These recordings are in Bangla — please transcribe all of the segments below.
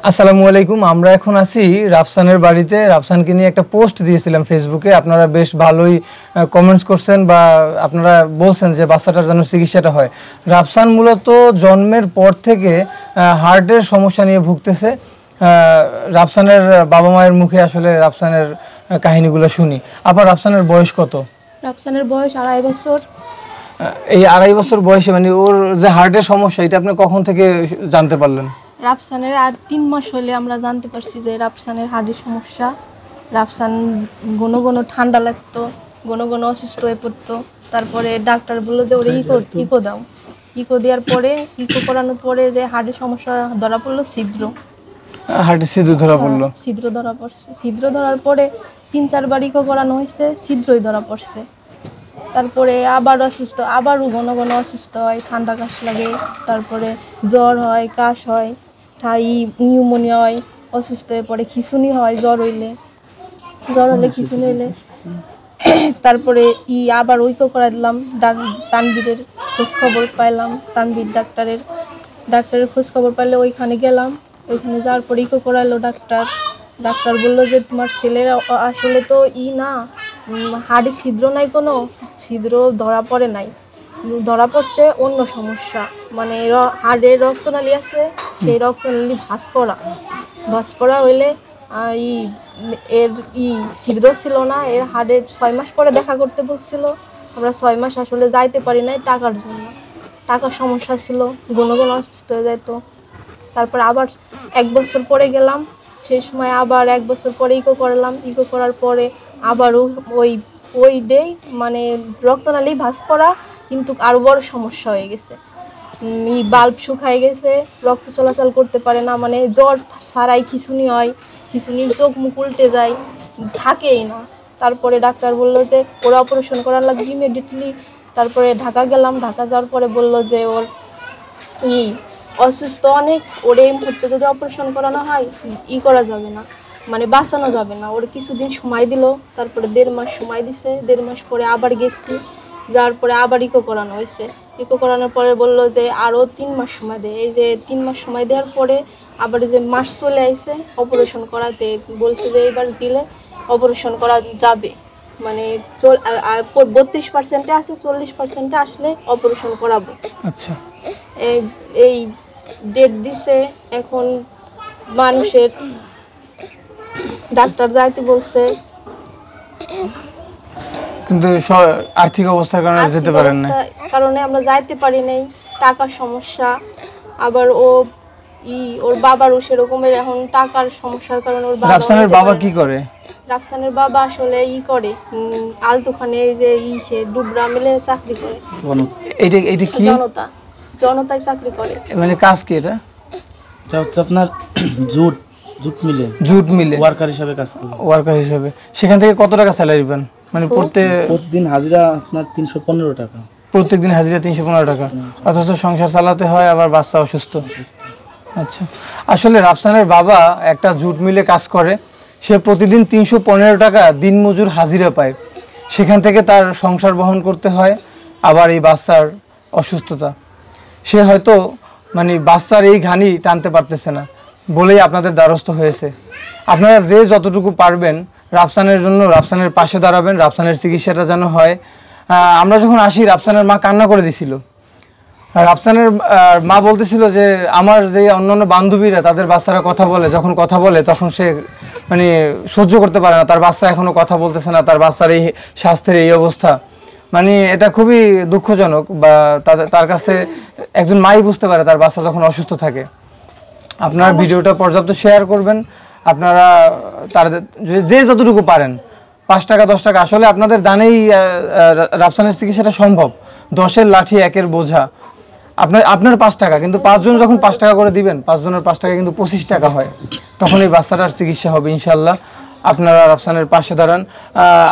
আসসালামু আলাইকুম। আমরা এখন আছি রাফসানের বাড়িতে। রাফসানকে নিয়ে একটা পোস্ট দিয়েছিলাম ফেসবুকে, আপনারা বেশ ভালোই কমেন্টস করছেন বা আপনারা বলছেন যে বাচ্চাটার যেন চিকিৎসাটা হয়। রাফসান মূলত জন্মের পর থেকে হার্টের সমস্যা নিয়ে ভুগতেছে। রাফসানের বাবা মায়ের মুখে আসলে রাফসানের কাহিনীগুলো শুনি। আবার রাফসানের বয়স কত? রাফসানের বয়স 2.5 বছর। এই 2.5 বছর বয়সে মানে ওর যে হার্টের সমস্যা, এটা আপনি কখন থেকে জানতে পারলেন? রাফসানের আর 3 মাস হলে আমরা জানতে পারছি যে রাফসানের হার্টের সমস্যা। রাফসান ঘন ঘন ঠান্ডা লাগতো, ঘন ঘন অসুস্থ হয়ে পড়তো। তারপরে ডাক্তার বললো যে ওরে ইকো দাও। ইকো দেওয়ার পরে, ইকো করানোর পরে যে হার্টের সমস্যা ধরা পড়লো, হার্টের ছিদ্র ধরা পড়লো। ছিদ্র ধরা পড়ছে। ছিদ্র ধরার পরে 3-4 বার ইকো করানো হয়েছে, ছিদ্রই ধরা পড়ছে। তারপরে আবার অসুস্থ, আবারও ঘন ঘন অসুস্থ হয়, ঠান্ডা কাশ লাগে, তারপরে জ্বর হয়, কাশ হয়, নিউমোনিয়া হয়, অসুস্থ হয়ে পড়ে, খিঁচুনি হয় জ্বর হলে খিঁচুনি হলে। তারপরে আবার ইকো করা দিলাম, তানবীরের খোঁজখবর পাইলাম, তানবীর ডাক্তারের খোঁজখবর পাইলে ওইখানে গেলাম। ওইখানে যাওয়ার পরে ইকো করালো ডাক্তার বললো যে তোমার ছেলের আসলে তো না, হাড়ে ছিদ্র নাই, কোনো ছিদ্র ধরা পড়ে নাই, ধরা পড়ছে অন্য সমস্যা। মানে হাড়ের রক্তনালী আছে, সেই রক্তনালী ভাঁজ পড়া হইলে এর ছিদ্র ছিল না। এর হাড়ের 6 মাস পরে দেখা করতে বলছিল। আমরা 6 মাস আসলে যাইতে পারি নাই টাকার জন্য, টাকার সমস্যা ছিল, ঘন ঘন অসুস্থ হয়ে যেত। তারপর আবার 1 বছর পরে গেলাম, সেই সময় আবার 1 বছর পরে ইকো করলাম। ইকো করার পরে আবারও ওই ডেই মানে রক্তনালী ভাঁজ পড়া, কিন্তু আরও বড় সমস্যা হয়ে গেছে। বাল্ব শুকায় গেছে, রক্ত চলাচল করতে পারে না, মানে জ্বর ছাড়াই খিঁচুনি হয়, খিঁচুনির চোখ মুখ উল্টে যায়, থাকেই না। তারপরে ডাক্তার বললো যে ওরা অপারেশন করার লাগবে ইমিডিয়েটলি। তারপরে ঢাকা গেলাম, ঢাকা যাওয়ার পরে বললো যে ওর অসুস্থ অনেক, ওর এই মুহূর্তে যদি অপারেশন করানো হয় করা যাবে না, মানে বাঁচানো যাবে না। ওর কিছুদিন সময় দিল, তারপরে 1.5 মাস সময় দিছে। 1.5 মাস পরে আবার গেছি, যাওয়ার পরে আবার ইকো করানো হয়েছে। ইকো করানোর পরে বললো যে আরও 3 মাস সময় দেয়। এই যে 3 মাস সময় দেওয়ার পরে আবার যে মাস চলে আইছে অপারেশন করাতে, বলছে যে এইবার গেলে অপারেশন করা যাবে, মানে 32% আছে, 40% আসলে অপারেশন করাবো। আচ্ছা, এই ডেট দিছে। এখন মানুষের ডাক্তার যাইতে বলছে, কিন্তু আর্থিক অবস্থার কারণে যেতে পারেন না, কারণে আমরা যাইতে পারি নাই, টাকার সমস্যা। আবার ওর বাবারও সেরকমের এখন টাকার সমস্যার কারণে ওর রাফসানের বাবা কি করে? রাফসানের বাবা আসলে করে আলতুখানে যে সে ডুবরা মিলে চাকরি করে। এইটা কি? জনতায় চাকরি করে। মানে কাজ কি এটা? এটা হচ্ছে আপনার জুট মিলে ওয়ার্কার হিসেবে কাজ করে। ওয়ার্কার হিসেবে সেখান থেকে কত টাকা স্যালারি পান? মানে প্রতিদিন হাজিরা আপনার 315 টাকা। প্রত্যেকদিন হাজিরা 315 টাকা, অথচ সংসার চালাতে হয়, আবার বাচ্চা অসুস্থ। আচ্ছা, আসলে রাফসানের বাবা একটা জুট মিলে কাজ করে, সে প্রতিদিন 315 টাকা দিনমজুর হাজিরা পায়। সেখান থেকে তার সংসার বহন করতে হয়, আবার এই বাচ্চার অসুস্থতা, সে হয়তো মানে বাচ্চার এই ঘানি টানতে পারতেছে না বলেই আপনাদের দ্বারস্থ হয়েছে। আপনারা যে যতটুকু পারবেন রাফসানের জন্য রাফসানের পাশে দাঁড়াবেন, রাফসানের চিকিৎসাটা যেন হয়। আমরা যখন আসি রাফসানের মা কান্না করে দিছিল। রাফসানের মা বলতেছিল যে আমার যে অন্যান্য বান্ধবীরা তাদের বাচ্চারা কথা বলে, যখন কথা বলে তখন সে মানে সহ্য করতে পারে না, তার বাচ্চা এখনো কথা বলতেছে না, তার বাচ্চার এই স্বাস্থ্যের এই অবস্থা, মানে এটা খুবই দুঃখজনক। বা তার কাছে একজন মাই বুঝতে পারে তার বাচ্চা যখন অসুস্থ থাকে। আপনারা ভিডিওটা পর্যাপ্ত শেয়ার করবেন, আপনারা তাদের যে যতটুকু পারেন, 5 টাকা 10 টাকা, আসলে আপনাদের দানেই রাফসানের চিকিৎসাটা সম্ভব। 10-এর লাঠি 1-এর বোঝা, আপনার 5 টাকা, কিন্তু 5 জন যখন 5 টাকা করে দিবেন, 5 জনের 5 টাকা কিন্তু 25 টাকা হয়, তখন এই বাচ্চাটার চিকিৎসা হবে ইনশাল্লাহ। আপনারা রাফসানের পাশে দাঁড়ান।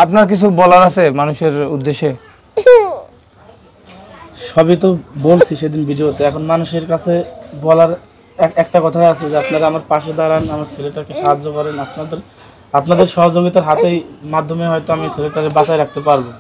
আপনার কিছু বলার আছে মানুষের উদ্দেশ্যে? সবই তো বলছি সেদিন ভিডিওতে, এখন মানুষের কাছে বলার একটা কথাই আছে যে আপনারা আমার পাশে দাঁড়ান, আমার ছেলেটাকে সাহায্য করেন। আপনাদের সহযোগিতার মাধ্যমে হয়তো আমি ছেলেটাকে বাঁচায় রাখতে পারবো।